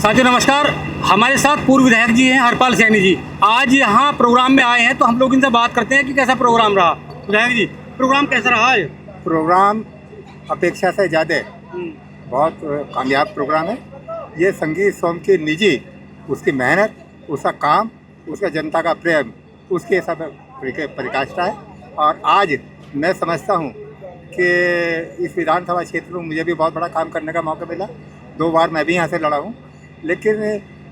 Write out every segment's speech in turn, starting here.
साथियों नमस्कार। हमारे साथ पूर्व विधायक जी हैं हरपाल सैनी जी। आज यहाँ प्रोग्राम में आए हैं तो हम लोग इनसे बात करते हैं कि कैसा प्रोग्राम रहा। विधायक जी, प्रोग्राम कैसा रहा है? प्रोग्राम अपेक्षा से ज़्यादा बहुत कामयाब प्रोग्राम है। ये संगीत सोम की निजी उसकी मेहनत, उसका काम, उसका जनता का प्रेम, उसके सब परिकाष्ठा है। और आज मैं समझता हूँ कि इस विधानसभा क्षेत्र में मुझे भी बहुत बड़ा काम करने का मौका मिला। 2 बार मैं भी यहाँ से लड़ा हूँ, लेकिन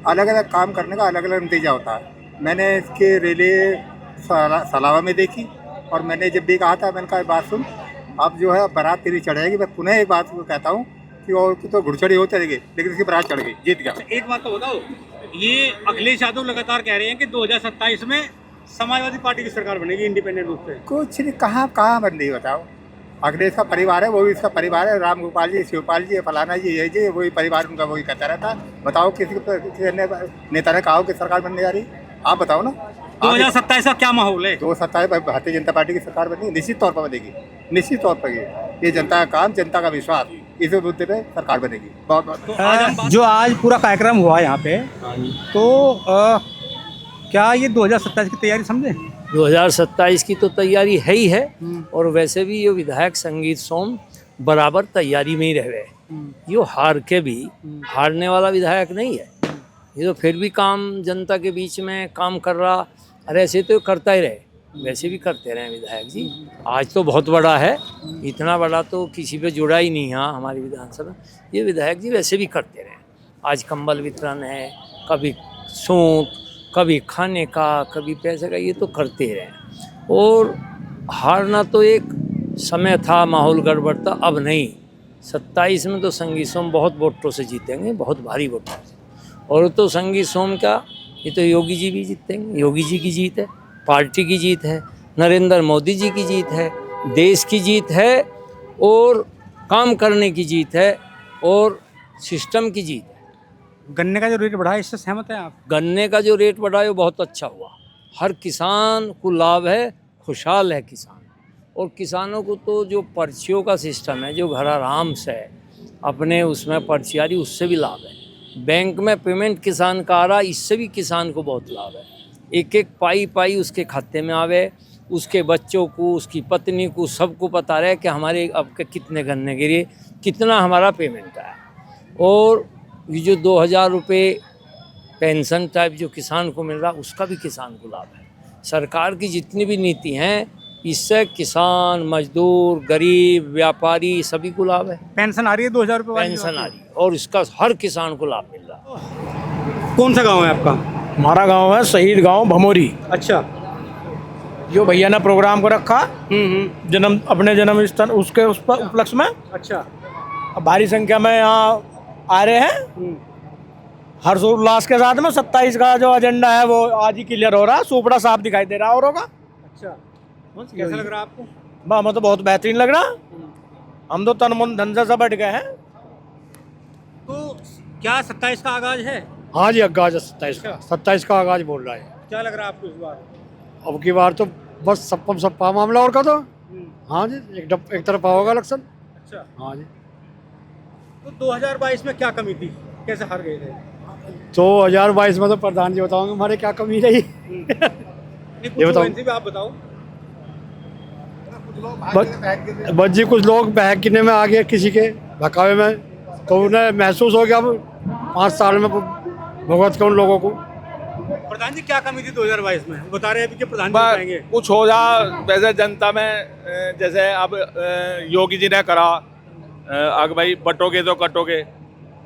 अलग अलग काम करने का अलग अलग नतीजा होता है। मैंने इसकी रैली सलावा में देखी और मैंने जब भी कहा था, मैंने कहा बात सुन, अब जो है बारात तेरी चढ़ेगी। मैं पुनः एक बात कहता हूँ कि और तो घुड़चड़ी होती रहेगी, लेकिन इसकी बारात चढ़ गई, जीत गया। एक बात तो बताओ, ये अखिलेश यादव लगातार कह रहे हैं कि 2027 में समाजवादी पार्टी की सरकार बनेगी इंडिपेंडेंट रूप से। कुछ नहीं, कहाँ बन रही बताओ। अखिलेश का परिवार है, वो भी इसका परिवार है। राम गोपाल जी, शिवपाल जी, फलाना जी, ये जी, वही परिवार उनका वही कहता रहता। बताओ किसी नेता ने कहा कि सरकार बनने जा रही? आप बताओ ना। 2027 का क्या माहौल है? 2027 भारतीय जनता पार्टी की सरकार बनेगी, निश्चित तौर पर बनेगी, निश्चित तौर पर। ये जनता का काम, जनता का विश्वास, इस मुद्दे पे सरकार बनेगी। बहुत बहुत जो आज पूरा कार्यक्रम हुआ यहाँ पे, तो क्या ये 2027 की तैयारी समझे? 2027 की तो तैयारी है ही है। और वैसे भी ये विधायक संगीत सोम बराबर तैयारी में ही रह गए। ये हार के भी हारने वाला विधायक नहीं है। ये तो फिर भी काम जनता के बीच में काम कर रहा। अरे ऐसे तो करता ही रहे, वैसे भी करते रहे विधायक जी। आज तो बहुत बड़ा है, इतना बड़ा तो किसी पे जुड़ा ही नहीं है हमारी विधानसभा। ये विधायक जी वैसे भी करते रहे। आज कंबल वितरण है, कभी सूट, कभी खाने का, कभी पैसे का, ये तो करते रहे। और हारना तो एक समय था, माहौल गड़बड़ था, अब नहीं। 27 में तो संगीत सोम बहुत वोटों से जीतेंगे, बहुत भारी वोटों से। और तो संगीत सोम का, ये तो योगी जी भी जीतेंगे। योगी जी की जीत है, पार्टी की जीत है, नरेंद्र मोदी जी की जीत है, देश की जीत है, और काम करने की जीत है, और सिस्टम की जीत है। गन्ने का जो रेट बढ़ा है, इससे सहमत हैं आप? गन्ने का जो रेट बढ़ा है वो बहुत अच्छा हुआ। हर किसान को लाभ है, खुशहाल है किसान। और किसानों को तो जो पर्चियों का सिस्टम है, जो घर आराम से अपने उसमें पर्ची आ रही, उससे भी लाभ है। बैंक में पेमेंट किसान का आ रहा, इससे भी किसान को बहुत लाभ है। एक एक पाई उसके खाते में आवे, उसके बच्चों को, उसकी पत्नी को, सबको पता रहे कि हमारे अब के कितने गन्ने गिरे, कितना हमारा पेमेंट आया। और ये जो 2000 रुपये पेंशन टाइप जो किसान को मिल रहा, उसका भी किसान को लाभ है। सरकार की जितनी भी नीति हैं, इससे किसान, मजदूर, गरीब, व्यापारी सभी को लाभ है। पेंशन आ रही है 2000 रुपये वाली? पेंशन आ रही है और इसका हर किसान को लाभ मिल रहा है। कौन सा गांव है आपका? हमारा गांव है शहीद गांव भमोरी। अच्छा। जो भैया ने प्रोग्राम को रखा जन्म, अपने जन्म स्थान उसके उस पर उपलक्ष्य में, अच्छा। अब भारी संख्या में यहाँ आ रहे हैं। हर्षोल्लास के साथ में 27 का जो एजेंडा है वो आज ही क्लियर हो रहा है। सुपड़ा साफ दिखाई दे रहा और होगा। अच्छा, कैसा लग रहा है आपको? हमें तो बहुत बेहतरीन लग रहा। हम तो तन मन धन से बढ़ गए हैं। तो क्या 27 का आगाज है? हाँ जी, आगाज 27 का आगाज बोल रहा है। क्या लग रहा है आपको इस बार? अब की बार तो बस सप्पा मामला और का तो। हाँ जी, एक तरफा होगा इलेक्शन। अच्छा। हाँ जी। तो 2022 में क्या कमी थी, कैसे हार गए थे? 2022 में तो प्रधान जी बताओगे हमारे क्या कमी रही। ये बताओ, आप बताओ। बस जी, कुछ लोग बहकने में आ गए किसी के भकावे में, तो उन्हें महसूस हो गया अब 5 साल में भुगत के उन लोगों को। प्रधान जी क्या कमी थी 2022 में, बता रहे हैं अभी कि प्रधान जी बताएंगे। कुछ हो जा वैसे जनता में, जैसे अब योगी जी ने करा, अगर भाई बटोगे तो कटोगे,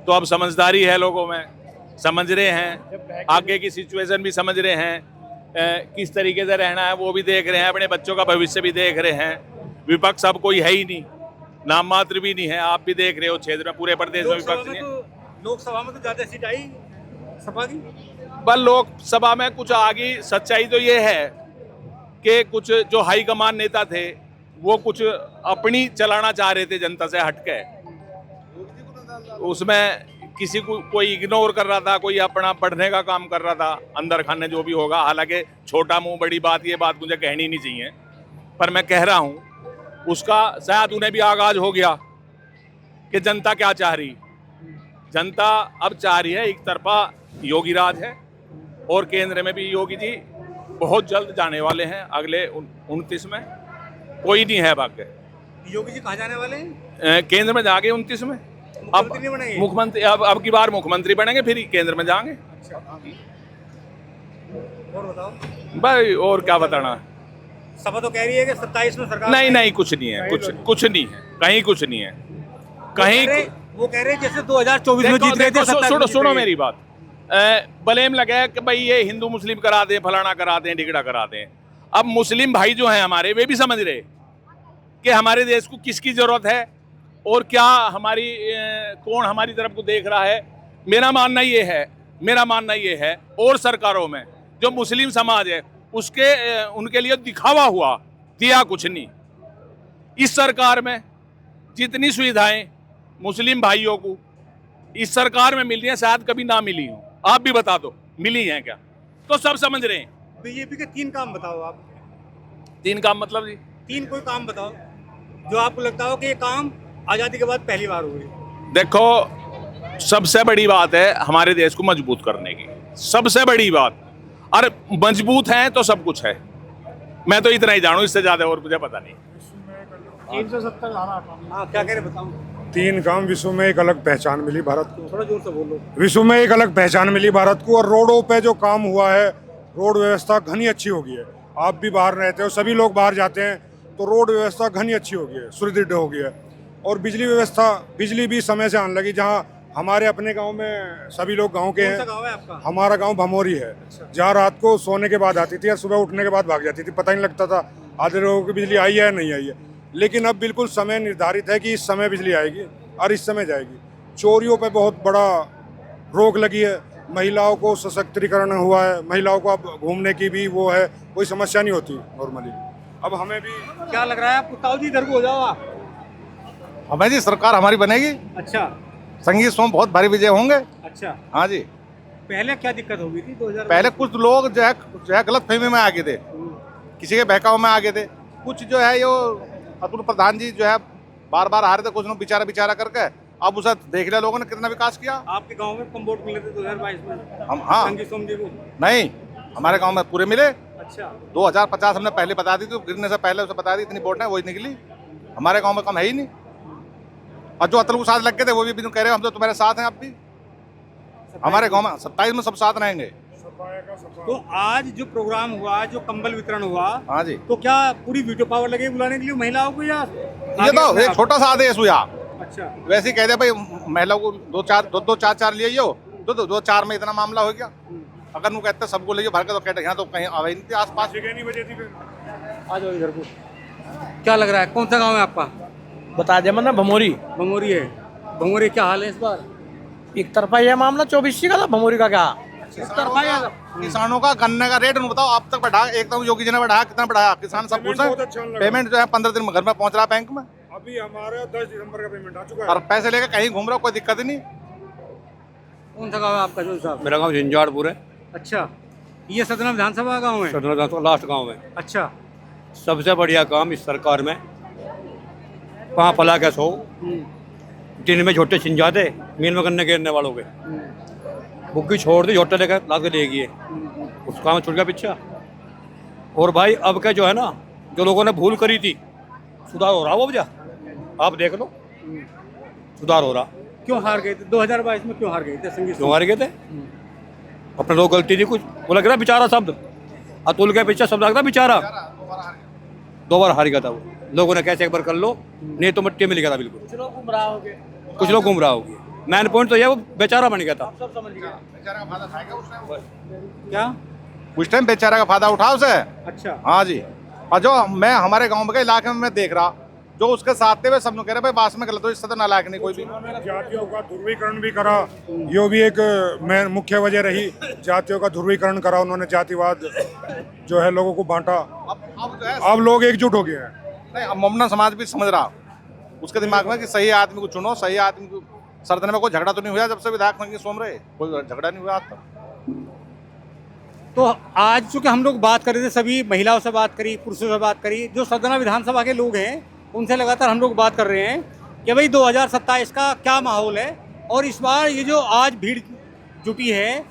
तो अब समझदारी है लोगों में, समझ रहे हैं, आगे की सिचुएशन भी समझ रहे हैं, किस तरीके से रहना है वो भी देख रहे हैं, अपने बच्चों का भविष्य भी देख रहे हैं। विपक्ष अब कोई है ही नहीं, नाम मात्र भी नहीं है। आप भी देख रहे हो क्षेत्र में, पूरे प्रदेश में विपक्ष नहीं है। लोकसभा में तो ज्यादा सीट आई सपा की। बस लोकसभा में कुछ आगे सच्चाई तो ये है कि कुछ जो हाईकमान नेता थे वो कुछ अपनी चलाना चाह रहे थे जनता से हटके। उसमें किसी को कोई इग्नोर कर रहा था, कोई अपना पढ़ने का काम कर रहा था, अंदर खाने जो भी होगा। हालांकि छोटा मुंह बड़ी बात, ये बात मुझे कहनी नहीं चाहिए, पर मैं कह रहा हूं उसका शायद उन्हें भी आगाज हो गया कि जनता क्या चाह रही। जनता अब चाह रही है एक तरफा योगी राज है, और केंद्र में भी योगी जी बहुत जल्द जाने वाले हैं अगले 29 में। कोई नहीं है भाग्य। योगी जी कहाँ जाने वाले हैं? केंद्र में जाके 29 में अब मुख्यमंत्री नहीं बनेंगे? मुख्यमंत्री अब की बार मुख्यमंत्री बनेंगे, फिर केंद्र में जाएंगे। और बताओ भाई और क्या बताना। सभा तो कह रही है कि 27 में सरकार नहीं कुछ नहीं है, कुछ नहीं है, कहीं कुछ नहीं है, कहीं। वो कह रहे हैं जैसे 2024 में जीत गए थे, 27 में जीत सुनो गए। मेरी बात। ब्लेम लगा है कि भाई ये हिंदू मुस्लिम करा दें, फलाना करा दें, ढिगड़ा करा दें। अब मुस्लिम भाई जो हैं हमारे, वे भी समझ रहे कि हमारे देश को किसकी जरूरत है और क्या हमारी कौन हमारी तरफ को देख रहा है। मेरा मानना ये है और सरकारों में जो मुस्लिम समाज है उसके उनके लिए दिखावा हुआ, दिया कुछ नहीं। इस सरकार में जितनी सुविधाएं मुस्लिम भाइयों को इस सरकार में मिल रही हैं शायद कभी ना मिली हो। आप भी बता दो मिली हैं क्या? तो सब समझ रहे हैं। बीजेपी के 3 काम बताओ आप। 3 काम मतलब जी? 3 कोई काम बताओ जो आपको लगता हो कि ये काम आज़ादी के बाद पहली बार हुई। देखो, सबसे बड़ी बात है हमारे देश को मजबूत करने की, सबसे बड़ी बात। और मजबूत हैं तो सब कुछ है। मैं तो इतना ही जानू, इससे ज्यादा और मुझे पता नहीं। 370 हाँ, क्या कह रहे बताओ। 3 काम। विश्व में एक अलग पहचान मिली भारत को। थोड़ा जोर से बोलो। विश्व में एक अलग पहचान मिली भारत को, और रोडों पे जो काम हुआ है, रोड व्यवस्था घनी अच्छी हो गई है। आप भी बाहर रहते हो, सभी लोग बाहर जाते हैं, तो रोड व्यवस्था घनी अच्छी हो गई है, सुदृढ़ हो गई है। और बिजली व्यवस्था, बिजली भी समय से आने लगी। जहाँ हमारे अपने गांव में सभी लोग गांव के कौन सा हैं। गाँव है आपका? हमारा गांव भमोरी है, जहाँ रात को सोने के बाद आती थी और सुबह उठने के बाद भाग जाती थी, पता नहीं लगता था आधे लोगों की बिजली आई है या नहीं आई है। लेकिन अब बिल्कुल समय निर्धारित है कि इस समय बिजली आएगी और इस समय जाएगी। चोरियों पे बहुत बड़ा रोक लगी है, महिलाओं को सशक्तिकरण हुआ है, महिलाओं को अब घूमने की भी वो है, कोई समस्या नहीं होती नॉर्मली। अब हमें भी क्या लग रहा है आपको? ताऊ जी इधर को हो जाओ आप। हमें जी सरकार हमारी बनेगी, अच्छा संगीत सोम बहुत भारी विजय होंगे। अच्छा, हाँ जी। पहले क्या दिक्कत हो गई थी 2000? पहले कुछ लोग जो है गलत फहमी में आ गए थे, किसी के बहकाव में आ गए थे। कुछ जो है यो अतुल प्रधान जी जो है बार बार हारे थे, कुछ लोग बिचारा करके। अब उसे देख लिया लोगों ने कितना विकास किया। आपके गांव में कम वोट मिले थे 2022 में? हम हाँ संगीत सोम जी को? नहीं, हमारे गांव में पूरे मिले। अच्छा, 2050 हमने पहले बता दी थी, गिरने से पहले उसे बता दी, इतनी वोट है वही निकली। हमारे गांव में कम है ही नहीं। और जो अतुल को साथ लग गए थे वो भी कह रहे हैं हम तो तुम्हारे साथ हैं। अब भी हमारे गांव में 27 में सब साथ रहेंगे। तो आज जो प्रोग्राम हुआ, जो कंबल वितरण हुआ, हाँ जी। तो क्या पूरी वीडियो पावर लगे बुलाने के लिए महिलाओं को, या ये तो एक छोटा सा आदेश हुआ। अच्छा, वैसे ही कह दे भाई महिलाओं को 2-4 ले आइयो, 2-4 में इतना मामला हो गया। अगर वो कहते सबको ले भर के, तो कहते यहाँ तो कहीं आवे नहीं थे आस-पास। आ जाओ इधर को। क्या लग रहा है, कौन सा गाँव है आपका? बता दे मतलब भमोरी भमोरी है। भमोरी क्या हाल है इस बार? एक तरफा ये मामला 24 का था। भमोरी का क्या किसानों का गन्ने का रेट बताओ आप तक बढ़ाया, एकदम योगी जी ने बढ़ाया, कितना बढ़ाया? किसान सब पूछ पेमेंट जो है 15 दिन में घर में पहुंच रहा बैंक में। अभी हमारा 10 दिसंबर का पेमेंट आ चुका है। और पैसे लेकर कहीं घूम रहा हो, कोई दिक्कत ही नहीं। कौन सा गाँव है आपका जो साहब? मेरा गांव झंझारपुर है, अच्छा, ये सतना विधानसभा गाँव है? सतना का लास्ट गांव है। अच्छा, सबसे बढ़िया काम इस सरकार में 5 फला के 100 दिन में झोटे छिन जाते मीन में गन्ने गिरने वालों के, बुग्गी छोड़ दी, झोटे लेकर ला के ले गए, उस काम छुट गया पीछा। और भाई अब क्या जो है ना, जो लोगों ने भूल करी थी, सुधार हो रहा वो वजह आप देख लो, सुधार हो रहा। क्यों हार गए थे 2022 में? क्यों हार गए थे संगीत? क्यों हार गए थे? अपने लोग गलती थी कुछ, वो लग रहा बेचारा शब्द अतुल के पीछे शब्द लग रहा बेचारा, 2 बार हार गया था वो। लोगों ने कैसे एक बार कर लो, नहीं तो मिट्टी मिल गया था बिल्कुल। कुछ लोग गुमराह हो गए। मेन पॉइंट तो ये वो बेचारा बन गया था। क्या? उस टाइम बेचारा का फायदा उठा उसे। अच्छा, हाँ जी। और जो मैं हमारे गांव में इलाके में मैं देख रहा, जो उसके साथ थे वे सब लोग कह रहे भाई बास में गलत हो, इससे तो नालायक नहीं कोई भी। जातियों का ध्रुवीकरण भी करा, यो भी एक मुख्य वजह रही। जातियों का ध्रुवीकरण करा उन्होंने, जातिवाद जो है लोगों को बांटा। अब जो है अब लोग एकजुट हो गए हैं। नहीं, अब मोमना समाज भी समझ रहा उसके दिमाग में कि सही आदमी को चुनो, सही आदमी को। सरदन में कोई झगड़ा तो नहीं हुआ जब से विधायक संगीत सोम रहे, कोई झगड़ा नहीं हुआ आज तक। तो आज चूंकि हम लोग बात कर रहे थे, सभी महिलाओं से बात करी, पुरुषों से बात करी, जो सतना विधानसभा के लोग हैं उनसे लगातार हम लोग बात कर रहे हैं कि भाई 2027 का क्या माहौल है और इस बार ये जो आज भीड़ जुटी है